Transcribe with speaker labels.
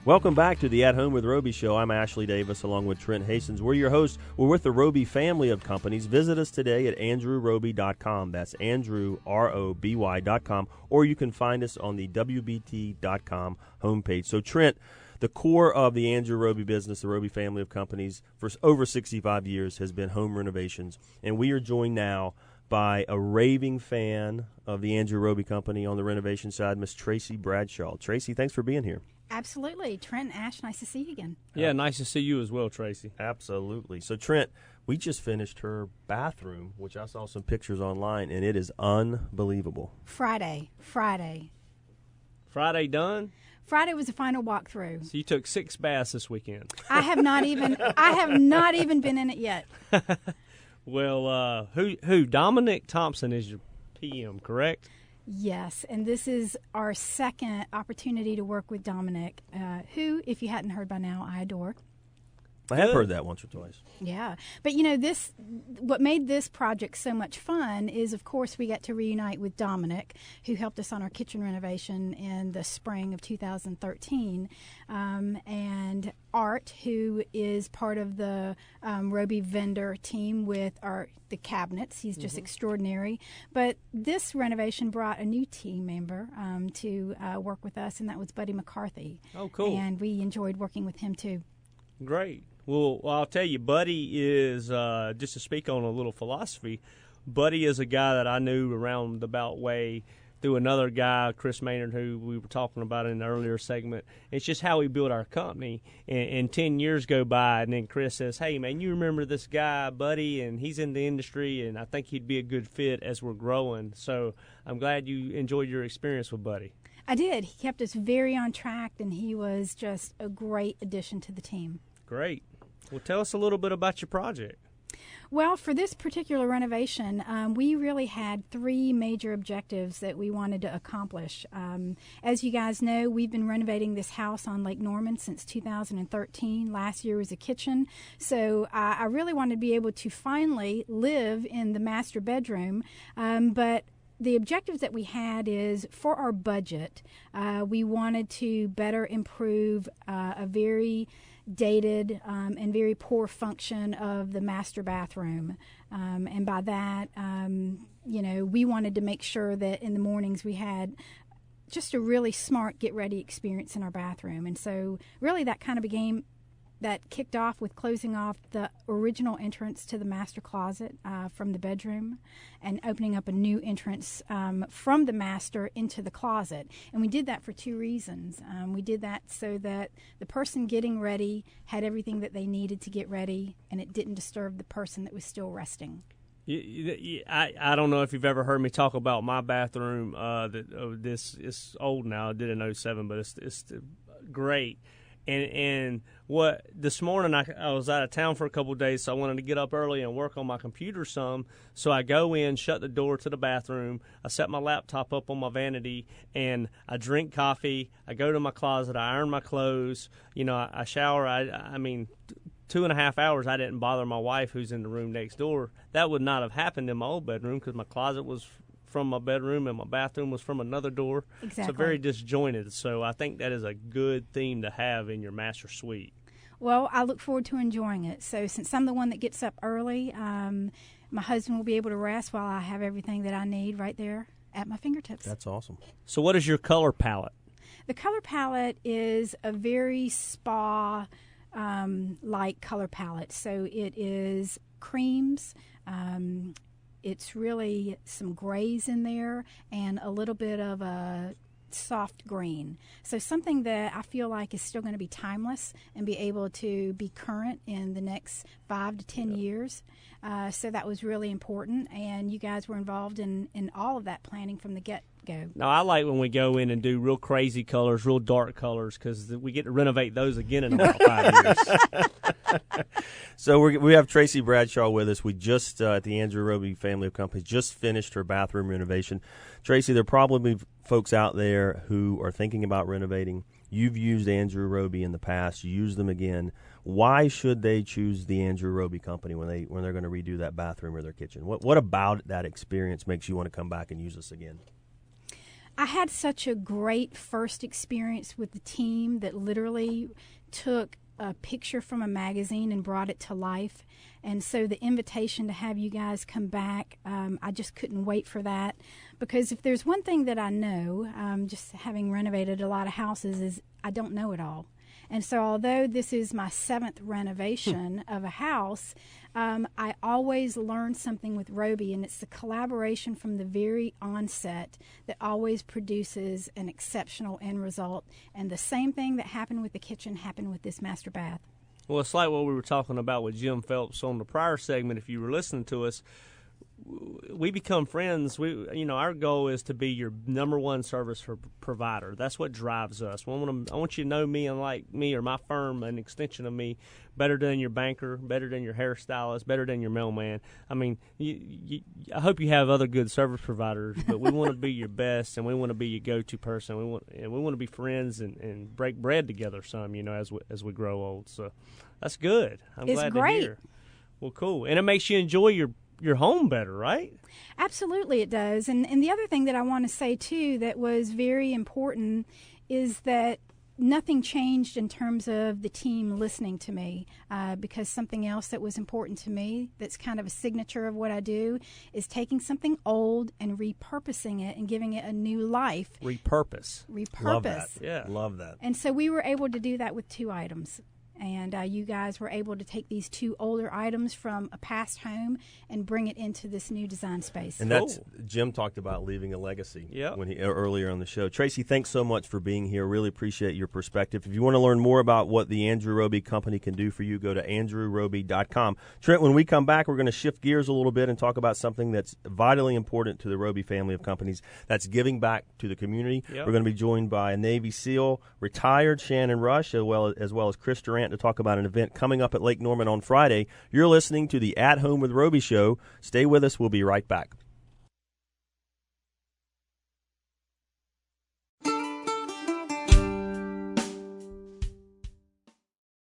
Speaker 1: Welcome back to the At Home with Roby show. I'm Ashley Davis along with Trent Hastings. We're your hosts. We're with the Roby family of companies. Visit us today at andrewroby.com. That's andrewroby.com. Or you can find us on the wbt.com homepage. So, Trent, the core of the Andrew Roby business, the Roby family of companies, for over 65 years has been home renovations. And we are joined now by a raving fan of the Andrew Roby company on the renovation side, Miss Tracy Bradshaw. Tracy, thanks for being here.
Speaker 2: Absolutely. Trent and Ash, nice to see you again.
Speaker 3: Yeah, nice to see you as well, Tracy.
Speaker 1: Absolutely. So, Trent, we just finished her bathroom, which I saw some pictures online, and it is unbelievable.
Speaker 2: Friday
Speaker 3: done?
Speaker 2: Friday was the final walkthrough.
Speaker 3: So you took 6 baths this weekend.
Speaker 2: I have not even been in it yet.
Speaker 3: Well, who? Dominic Thompson is your PM, correct?
Speaker 2: Yes, and this is our second opportunity to work with Dominic, who, if you hadn't heard by now, I adore.
Speaker 1: I have heard that once or twice.
Speaker 2: Yeah. But, what made this project so much fun is, of course, we got to reunite with Dominic, who helped us on our kitchen renovation in the spring of 2013, and Art, who is part of the Roby vendor team with the cabinets. He's just extraordinary. But this renovation brought a new team member to work with us, and that was Buddy McCarthy.
Speaker 3: Oh, cool.
Speaker 2: And we enjoyed working with him, too.
Speaker 3: Great. Well, I'll tell you, Buddy is, just to speak on a little philosophy, Buddy is a guy that I knew around about way through another guy, Chris Maynard, who we were talking about in the earlier segment. It's just how we built our company. And 10 years go by, and then Chris says, hey, man, you remember this guy, Buddy, and he's in the industry, and I think he'd be a good fit as we're growing. So I'm glad you enjoyed your experience with Buddy.
Speaker 2: I did. He kept us very on track, and he was just a great addition to the team.
Speaker 3: Great. Well, tell us a little bit about your project.
Speaker 2: Well, for this particular renovation, we really had 3 major objectives that we wanted to accomplish. As you guys know, we've been renovating this house on Lake Norman since 2013. Last year was a kitchen. So I really wanted to be able to finally live in the master bedroom. But the objectives that we had is, for our budget, we wanted to better improve a very dated and very poor function of the master bathroom. And by that, we wanted to make sure that in the mornings we had just a really smart get-ready experience in our bathroom. And so really that kicked off with closing off the original entrance to the master closet from the bedroom and opening up a new entrance from the master into the closet. And we did that for 2 reasons. We did that so that the person getting ready had everything that they needed to get ready, and it didn't disturb the person that was still resting.
Speaker 3: I don't know if you've ever heard me talk about my bathroom. This is old now. I did it in 07, but it's great. And what this morning I was out of town for a couple of days, so I wanted to get up early and work on my computer some. So I go in, shut the door to the bathroom, I set my laptop up on my vanity, and I drink coffee. I go to my closet, I iron my clothes, I shower. I mean, 2.5 hours I didn't bother my wife, who's in the room next door. That would not have happened in my old bedroom because my closet was from my bedroom and my bathroom was from another door.
Speaker 2: Exactly.
Speaker 3: So very disjointed. So I think that is a good theme to have in your master suite.
Speaker 2: Well, I look forward to enjoying it. So since I'm the one that gets up early, my husband will be able to rest while I have everything that I need right there at my fingertips.
Speaker 1: That's awesome.
Speaker 3: So what is your color palette?
Speaker 2: The color palette is a very spa like color palette. So it is creams, it's really some grays in there and a little bit of a soft green. So something that I feel like is still going to be timeless and be able to be current in the next 5 to 10 years. So that was really important, and you guys were involved in all of that planning from the get-go.
Speaker 3: Now, I like when we go in and do real crazy colors, real dark colors, because we get to renovate those again in about 5 years.
Speaker 1: So we have Tracy Bradshaw with us. We just, at the Andrew Roby family of companies, just finished her bathroom renovation. Tracy, there are probably folks out there who are thinking about renovating. You've used Andrew Roby in the past. You use them again. Why should they choose the Andrew Roby company when they're going to redo that bathroom or their kitchen? What about that experience makes you want to come back and use us again?
Speaker 2: I had such a great first experience with the team that literally took a picture from a magazine and brought it to life. And so the invitation to have you guys come back, I just couldn't wait for that. Because if there's one thing that I know, just having renovated a lot of houses, is I don't know it all. And so although this is my 7th renovation of a house, I always learn something with Roby, and it's the collaboration from the very onset that always produces an exceptional end result. And the same thing that happened with the kitchen happened with this master bath.
Speaker 3: Well, it's like what we were talking about with Jim Phelps on the prior segment. If you were listening to us, we become friends. Our goal is to be your number one service provider. That's what drives us. I want you to know me and like me, or my firm, an extension of me, better than your banker, better than your hairstylist, better than your mailman. I mean, I hope you have other good service providers, but we want to be your best, and we want to be your go-to person. We want to be friends and break bread together some, as we grow old. So that's good.
Speaker 2: It's
Speaker 3: glad
Speaker 2: great.
Speaker 3: to hear. Well, cool. And it makes you enjoy your home better, right?
Speaker 2: Absolutely it does. And the other thing that I want to say, too, that was very important is that nothing changed in terms of the team listening to me, because something else that was important to me that's kind of a signature of what I do is taking something old and repurposing it and giving it a new life.
Speaker 3: Repurpose.
Speaker 1: Love that.
Speaker 3: Yeah.
Speaker 1: Love that.
Speaker 2: And so we were able to do that with 2 items. And you guys were able to take these 2 older items from a past home and bring it into this new design space.
Speaker 1: And that's Jim talked about leaving a legacy earlier on the show. Tracy, thanks so much for being here. Really appreciate your perspective. If you want to learn more about what the Andrew Roby Company can do for you, go to andrewroby.com. Trent, when we come back, we're going to shift gears a little bit and talk about something that's vitally important to the Roby family of companies. That's giving back to the community.
Speaker 3: Yep.
Speaker 1: We're going to be joined by a Navy SEAL, retired Shannon Rush, as well as Chris Durant, to talk about an event coming up at Lake Norman on Friday. You're listening to the At Home with Roby show. Stay with us. We'll be right back.